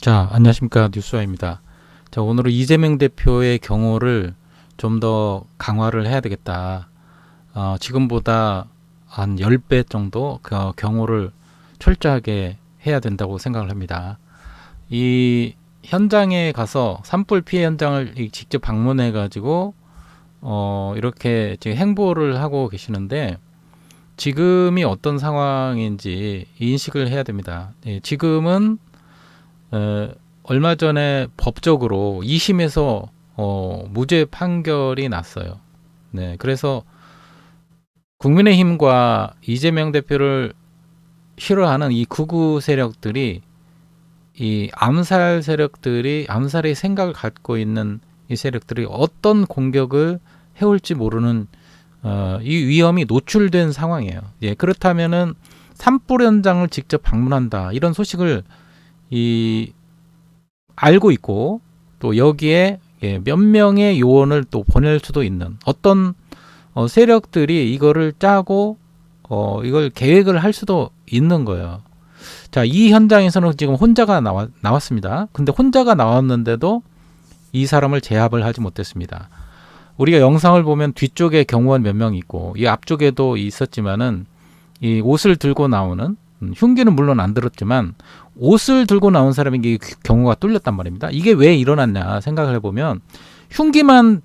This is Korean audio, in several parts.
자, 안녕하십니까. 뉴스와입니다. 자, 오늘은 이재명 대표의 경호를 좀 더 강화를 해야 되겠다. 지금보다 한 10배 정도 그 경호를 철저하게 해야 된다고 생각을 합니다. 이 현장에 가서 산불 피해 현장을 직접 방문해 가지고 이렇게 지금 행보를 하고 계시는데 지금이 어떤 상황인지 인식을 해야 됩니다. 지금은 얼마 전에 법적으로 2심에서 무죄 판결이 났어요. 네, 그래서 국민의힘과 이재명 대표를 싫어하는 이 극우 세력들이 이 암살의 생각을 갖고 있는 이 세력들이 어떤 공격을 해올지 모르는 이 위험이 노출된 상황이에요. 예, 그렇다면은 산불 현장을 직접 방문한다 이런 소식을 알고 있고 또 여기에 몇 명의 요원을 또 보낼 수도 있는 어떤 세력들이 이거를 짜고 이걸 계획을 할 수도 있는 거예요. 자, 이 현장에서는 지금 혼자가 나왔습니다. 근데 혼자가 나왔는데도 이 사람을 제압을 하지 못했습니다. 우리가 영상을 보면 뒤쪽에 경호원 몇 명 있고 이 앞쪽에도 있었지만은 이 옷을 들고 나오는 흉기는 물론 안 들었지만 옷을 들고 나온 사람에게 경호가 뚫렸단 말입니다. 이게 왜 일어났냐 생각을 해보면 흉기만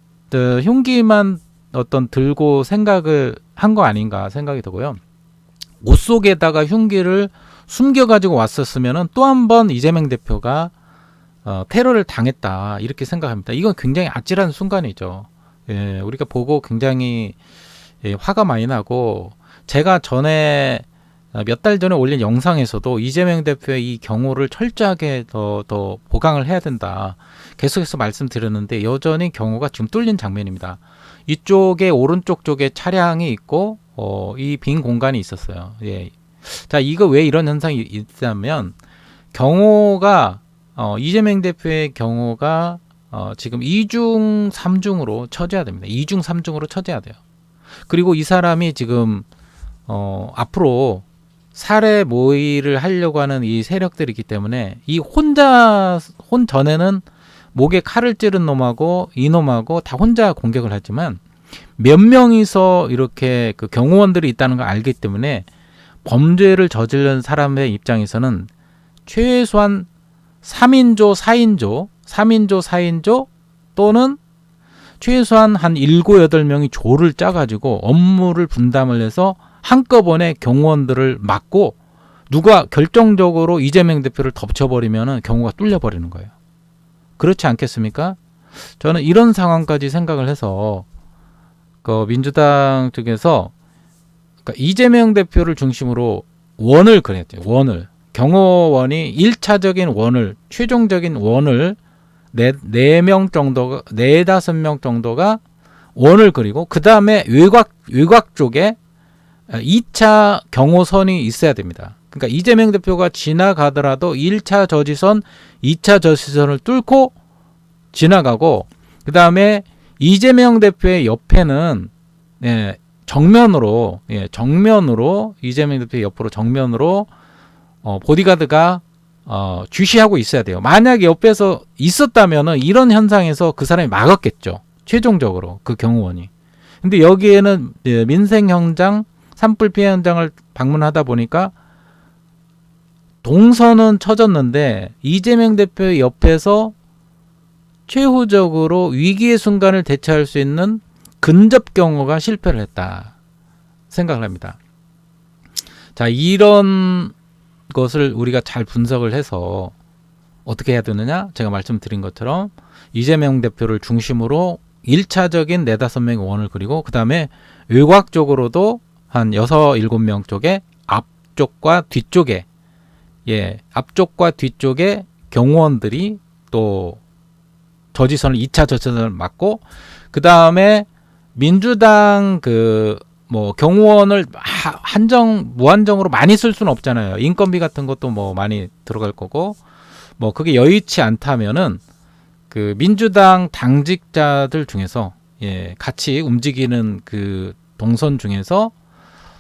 어떤 들고 생각을 한 거 아닌가 생각이 들고요. 옷 속에다가 흉기를 숨겨가지고 왔었으면은 또 한 번 이재명 대표가 테러를 당했다 이렇게 생각합니다. 이건 굉장히 아찔한 순간이죠. 예, 우리가 보고 굉장히 화가 많이 나고 제가 전에 몇 달 전에 올린 영상에서도 이재명 대표의 이 경호를 철저하게 더 보강을 해야 된다. 계속해서 말씀드렸는데 여전히 경호가 지금 뚫린 장면입니다. 이쪽에 오른쪽 쪽에 차량이 있고 이 빈 공간이 있었어요. 예. 자, 이거 왜 이런 현상이 있다면 경호가 이재명 대표의 경호가 지금 2중 3중으로 처져야 됩니다. 2중 3중으로 처져야 돼요. 그리고 이 사람이 지금 앞으로 살해 모의를 하려고 하는 이 세력들이기 때문에 이 전에는 목에 칼을 찌른 놈하고 이놈하고 다 혼자 공격을 하지만 몇 명이서 이렇게 그 경호원들이 있다는 걸 알기 때문에 범죄를 저지른 사람의 입장에서는 최소한 3인조, 4인조 또는 최소한 한 7, 8명이 조를 짜가지고 업무를 분담을 해서 한꺼번에 경호원들을 막고 누가 결정적으로 이재명 대표를 덮쳐버리면 경호가 뚫려버리는 거예요. 그렇지 않겠습니까? 저는 이런 상황까지 생각을 해서 민주당 측에서 그러니까 이재명 대표를 중심으로 원을 그랬죠. 경호원이 1차적인 원을 최종적인 원을 4명 정도가 4, 5명 정도가 원을 그리고 그 다음에 외곽 쪽에 2차 경호선이 있어야 됩니다. 그러니까 이재명 대표가 지나가더라도 1차 저지선, 2차 저지선을 뚫고 지나가고 그 다음에 이재명 대표의 옆에는 정면으로 이재명 대표의 옆으로 정면으로 보디가드가 주시하고 있어야 돼요. 만약에 옆에서 있었다면은 이런 현상에서 그 사람이 막았겠죠. 최종적으로 그 경호원이. 근데 여기에는 민생 현장, 산불 피해 현장을 방문하다 보니까 동선은 쳐졌는데 이재명 대표의 옆에서 최후적으로 위기의 순간을 대처할 수 있는 근접 경호가 실패를 했다 생각을 합니다. 자, 이런 것을 우리가 잘 분석을 해서 어떻게 해야 되느냐? 제가 말씀드린 것처럼 이재명 대표를 중심으로 1차적인 4, 5명의 원을 그리고 그 다음에 외곽 쪽으로도 한 6, 7명 쪽에 앞쪽과 뒤쪽에 경호원들이 또 저지선을 2차 저지선을 막고 그 다음에 민주당 경호원을 무한정으로 많이 쓸 수는 없잖아요. 인건비 같은 것도 많이 들어갈 거고 그게 여의치 않다면은 그 민주당 당직자들 중에서 같이 움직이는 그 동선 중에서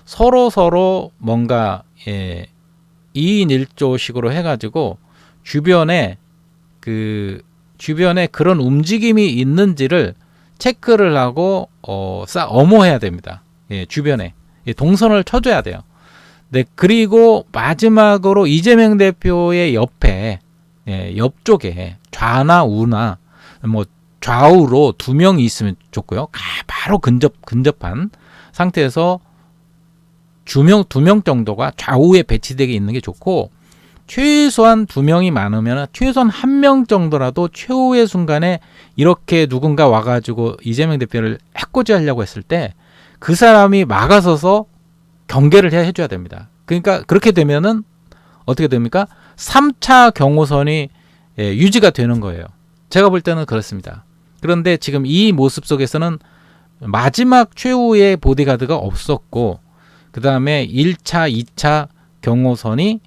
서로 뭔가 2인 1조식으로 해가지고 주변에 그 주변에 그런 움직임이 있는지를 체크를 하고 엄호해야 됩니다. 예, 주변에 동선을 쳐줘야 돼요. 네, 그리고 마지막으로 이재명 대표의 옆에 옆쪽에 좌나 우나 뭐 좌우로 2명이 있으면 좋고요. 바로 근접한 상태에서 2명 정도가 좌우에 배치되게 있는 게 좋고, 최소한 2명이 많으면 최소한 1명 정도라도 최후의 순간에 이렇게 누군가 와가지고 이재명 대표를 해코지 하려고 했을 때 그 사람이 막아서서 경계를 해줘야 됩니다. 그러니까 그렇게 되면은 어떻게 됩니까? 3차 경호선이 유지가 되는 거예요. 제가 볼 때는 그렇습니다. 그런데 지금 이 모습 속에서는 마지막 최후의 보디가드가 없었고, 그 다음에 1차, 2차 경호선이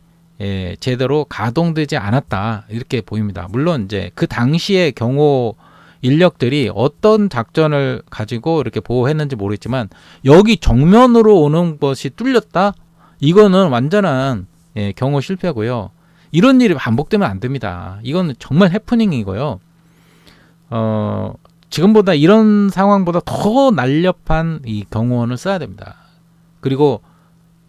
제대로 가동되지 않았다, 이렇게 보입니다. 물론 이제 그 당시의 경호 인력들이 어떤 작전을 가지고 이렇게 보호했는지 모르겠지만, 여기 정면으로 오는 것이 뚫렸다? 이거는 완전한 경호 실패고요. 이런 일이 반복되면 안 됩니다. 이건 정말 해프닝이고요. 지금보다 이런 상황보다 더 날렵한 이 경호원을 써야 됩니다. 그리고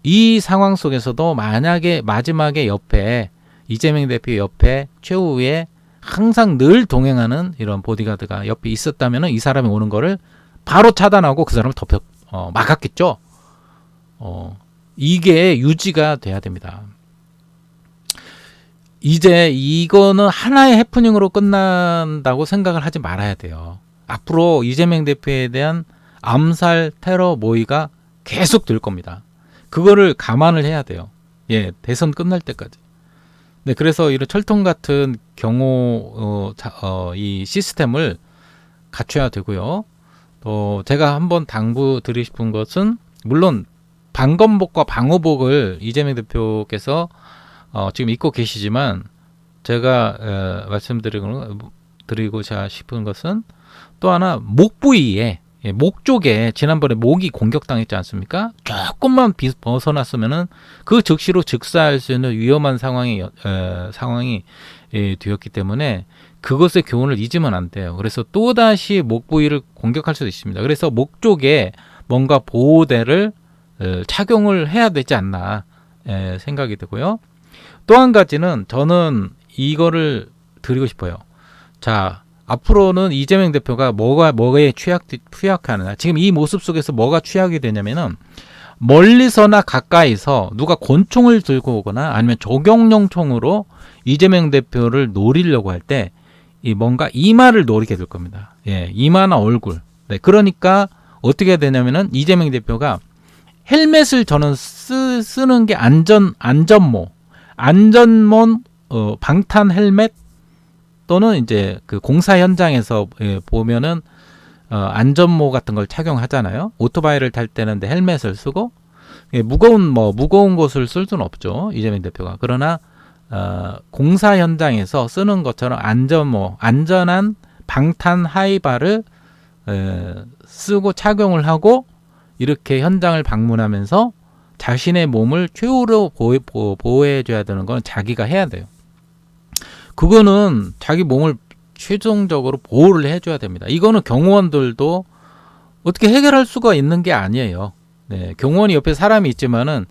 이 상황 속에서도 만약에 마지막에 옆에 이재명 대표 옆에 최후에 항상 늘 동행하는 이런 보디가드가 옆에 있었다면 이 사람이 오는 거를 바로 차단하고 그 사람을 막았겠죠. 이게 유지가 돼야 됩니다. 이제 이거는 하나의 해프닝으로 끝난다고 생각을 하지 말아야 돼요. 앞으로 이재명 대표에 대한 암살 테러 모의가 계속 될 겁니다. 그거를 감안을 해야 돼요. 대선 끝날 때까지. 네, 그래서 이런 철통 같은 경호 이 시스템을 갖춰야 되고요. 또 제가 한번 당부드리고 싶은 것은, 물론 방검복과 방호복을 이재명 대표께서 지금 입고 계시지만, 제가 말씀드리고자 싶은 것은 또 하나, 목 부위에, 목 쪽에 지난번에 목이 공격당했지 않습니까? 조금만 벗어났으면은 그 즉시로 즉사할 수 있는 위험한 상황이 되었기 때문에 그것의 교훈을 잊으면 안 돼요. 그래서 또다시 목 부위를 공격할 수도 있습니다. 그래서 목 쪽에 뭔가 보호대를 착용을 해야 되지 않나 생각이 되고요. 또 한 가지는 저는 이거를 드리고 싶어요. 자, 앞으로는 이재명 대표가 뭐에 취약하느냐. 지금 이 모습 속에서 뭐가 취약이 되냐면은, 멀리서나 가까이서 누가 권총을 들고 오거나 아니면 조경용 총으로 이재명 대표를 노리려고 할 때 뭔가 이마를 노리게 될 겁니다. 이마나 얼굴. 네, 그러니까 어떻게 해야 되냐면은, 이재명 대표가 헬멧을 저는 쓰는 게 안전모 방탄 헬멧, 또는 이제 그 공사 현장에서 보면은 안전모 같은 걸 착용하잖아요. 오토바이를 탈 때는 헬멧을 쓰고, 무거운 것을 쓸 수는 없죠, 이재명 대표가. 그러나 공사 현장에서 쓰는 것처럼 안전한 방탄 하이바를 쓰고 착용을 하고 이렇게 현장을 방문하면서 자신의 몸을 최후로 보호해줘야 되는 건 자기가 해야 돼요. 그거는 자기 몸을 최종적으로 보호를 해줘야 됩니다. 이거는 경호원들도 어떻게 해결할 수가 있는 게 아니에요. 네, 경호원이 옆에 사람이 있지만은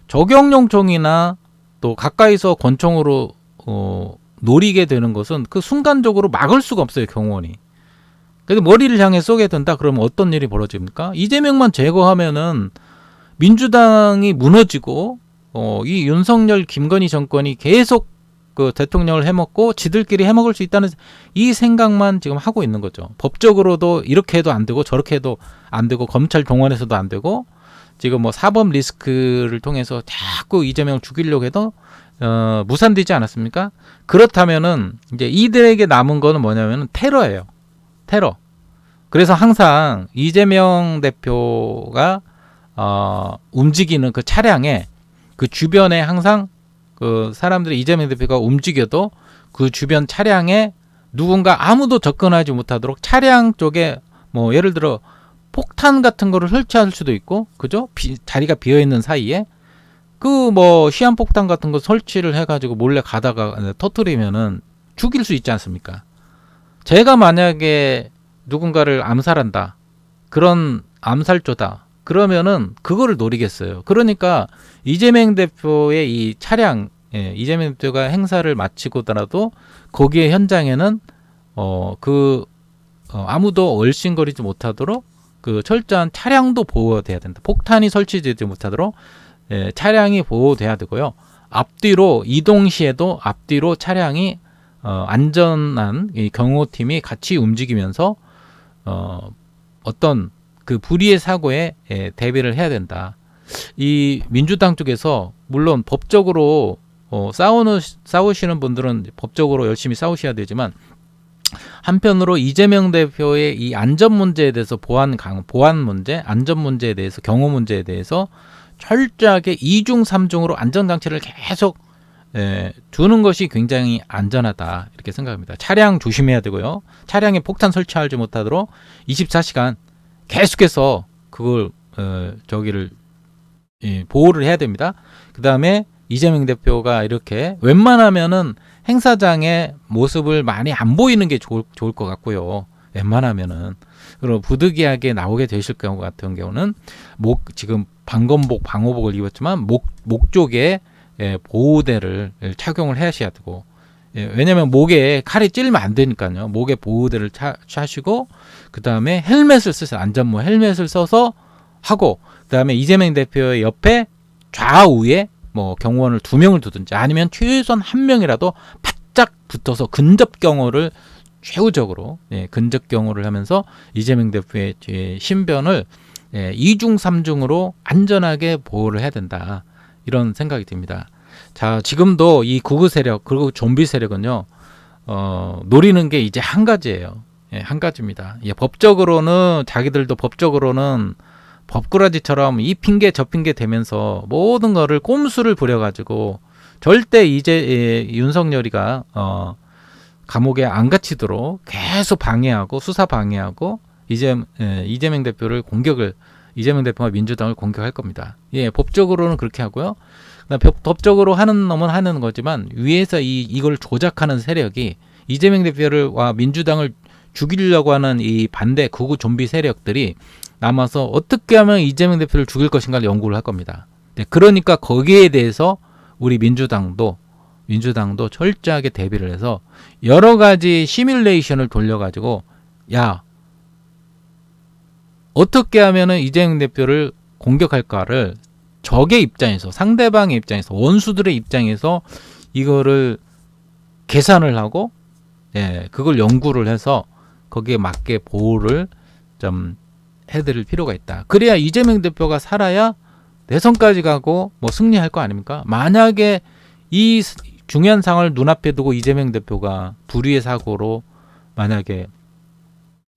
조경용 총이나 또 가까이서 권총으로 노리게 되는 것은 그 순간적으로 막을 수가 없어요, 경호원이. 그래서 머리를 향해 쏘게 된다 그러면 어떤 일이 벌어집니까? 이재명만 제거하면은 민주당이 무너지고 이 윤석열 김건희 정권이 계속 그 대통령을 해먹고 지들끼리 해먹을 수 있다는 이 생각만 지금 하고 있는 거죠. 법적으로도 이렇게 해도 안 되고 저렇게 해도 안 되고 검찰 동원해서도 안 되고, 지금 뭐 사법 리스크를 통해서 자꾸 이재명을 죽이려고 해도 무산되지 않았습니까? 그렇다면은 이제 이들에게 남은 거는 뭐냐면은 테러예요. 테러. 그래서 항상 이재명 대표가 움직이는 그 차량에 그 주변에 항상 그 사람들이 이재명 대표가 움직여도 그 주변 차량에 누군가 아무도 접근하지 못하도록 차량 쪽에 뭐 예를 들어 폭탄 같은 거를 설치할 수도 있고, 그죠? 자리가 비어 있는 사이에 그 뭐 시한폭탄 같은 거 설치를 해가지고 몰래 가다가 터뜨리면은 죽일 수 있지 않습니까? 제가 만약에 누군가를 암살한다. 그런 암살조다. 그러면은 그거를 노리겠어요. 그러니까 이재명 대표의 이 차량, 이재명 대표가 행사를 마치고더라도 거기에 현장에는 아무도 얼씬거리지 못하도록 그 철저한 차량도 보호돼야 된다. 폭탄이 설치되지 못하도록 차량이 보호돼야 되고요. 앞뒤로 이동 시에도 앞뒤로 차량이 안전한 이 경호팀이 같이 움직이면서 어떤 그 불의의 사고에 대비를 해야 된다. 이 민주당 쪽에서 물론 법적으로 싸우시는 분들은 법적으로 열심히 싸우셔야 되지만 한편으로 이재명 대표의 이 안전 문제에 대해서 보안 문제, 안전 문제에 대해서 경호 문제에 대해서 철저하게 2중 3중으로 안전장치를 계속 두는 것이 굉장히 안전하다 이렇게 생각합니다. 차량 조심해야 되고요. 차량에 폭탄 설치하지 못하도록 24시간 계속해서 그걸 보호를 해야 됩니다. 그 다음에 이재명 대표가 이렇게 웬만하면은 행사장의 모습을 많이 안 보이는 게 좋을 것 같고요. 웬만하면은. 그리고 부득이하게 나오게 되실 경우 같은 경우는 지금 방검복, 방호복을 입었지만 목 쪽에 보호대를 착용을 하셔야 되고, 왜냐면 목에 칼이 찔리면 안 되니까요. 목에 보호대를 차시고, 그 다음에 헬멧을 쓰세요. 안전모 헬멧을 써서 하고, 그 다음에 이재명 대표의 옆에 좌우에 뭐 경호원을 2명을 두든지 아니면 최소한 1명이라도 바짝 붙어서 근접 경호를 최우적으로 근접 경호를 하면서 이재명 대표의 신변을 2중 3중으로 안전하게 보호를 해야 된다. 이런 생각이 듭니다. 자, 지금도 이 구구 세력 그리고 좀비 세력은요, 노리는 게 이제 한 가지예요. 한 가지입니다. 법적으로는 자기들도 법적으로는 법꾸라지처럼 이 핑계 저 핑계 대면서 모든 거를 꼼수를 부려가지고 절대 이제 윤석열이가 감옥에 안 갇히도록 계속 방해하고 수사 방해하고 이재명 대표를 이재명 대표와 민주당을 공격할 겁니다. 법적으로는 그렇게 하고요. 법적으로 하는 놈은 하는 거지만 위에서 이걸 조작하는 세력이 이재명 대표와 민주당을 죽이려고 하는 이 반대 극우 좀비 세력들이 남아서 어떻게 하면 이재명 대표를 죽일 것인가를 연구를 할 겁니다. 그러니까 거기에 대해서 우리 민주당도 철저하게 대비를 해서 여러 가지 시뮬레이션을 돌려가지고 어떻게 하면은 이재명 대표를 공격할까를 적의 입장에서, 상대방의 입장에서, 원수들의 입장에서 이거를 계산을 하고 그걸 연구를 해서 거기에 맞게 보호를 좀 해드릴 필요가 있다. 그래야 이재명 대표가 살아야 대선까지 가고 뭐 승리할 거 아닙니까? 만약에 이 중요한 상황을 눈앞에 두고 이재명 대표가 불의의 사고로 만약에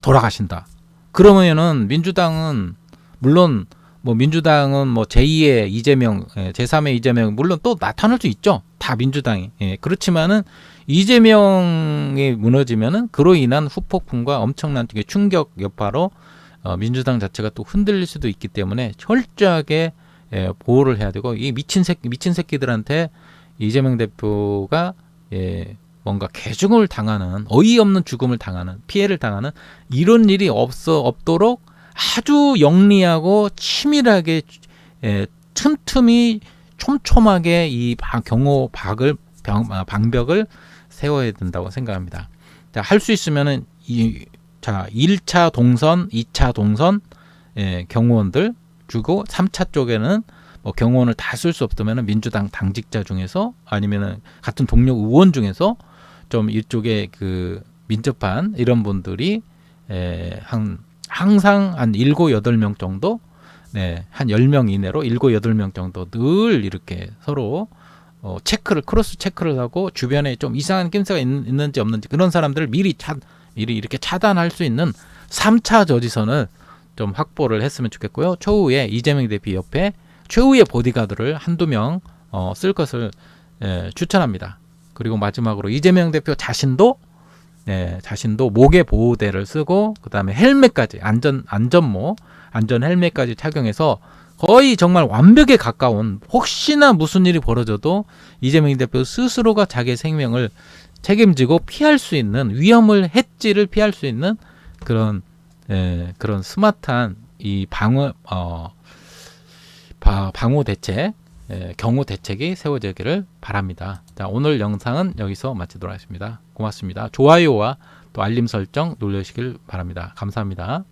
돌아가신다. 그러면은 민주당은 물론 민주당은 제2의 이재명, 제3의 이재명 물론 또 나타날 수 있죠. 다 민주당이. 그렇지만은 이재명이 무너지면은 그로 인한 후폭풍과 엄청난 충격 여파로 민주당 자체가 또 흔들릴 수도 있기 때문에 철저하게 보호를 해야 되고, 이 미친 새끼들한테 이재명 대표가 뭔가 개죽음을 당하는, 어이없는 죽음을 당하는, 피해를 당하는 이런 일이 없도록 아주 영리하고 치밀하게 틈틈이 촘촘하게 이 방벽을 세워야 된다고 생각합니다. 할 수 있으면은 1차 동선, 2차 동선 경호원들 주고 3차 쪽에는 경호원을 다 쓸 수 없다면 민주당 당직자 중에서 아니면은 같은 동료 의원 중에서 좀 이쪽에 그 민첩한 이런 분들이 항상 한 7, 8명 정도, 한 10명 이내로 7, 8명 정도 늘 이렇게 서로 크로스 체크를 하고 주변에 좀 이상한 낌새가 있는지 없는지 그런 사람들을 미리 이렇게 차단할 수 있는 3차 저지선을 좀 확보를 했으면 좋겠고요. 추후에 이재명 대표 옆에 최후의 보디가드를 한두 명 쓸 것을 추천합니다. 그리고 마지막으로 이재명 대표 자신도 목에 보호대를 쓰고 그 다음에 헬멧까지 안전 헬멧까지 착용해서 거의 정말 완벽에 가까운, 혹시나 무슨 일이 벌어져도 이재명 대표 스스로가 자기의 생명을 책임지고 피할 수 있는 위험을 해지를 피할 수 있는 그런 그런 스마트한 이 방호 대책, 경호 대책이 세워지기를 바랍니다. 자, 오늘 영상은 여기서 마치도록 하겠습니다. 고맙습니다. 좋아요와 또 알림 설정 눌러주시길 바랍니다. 감사합니다.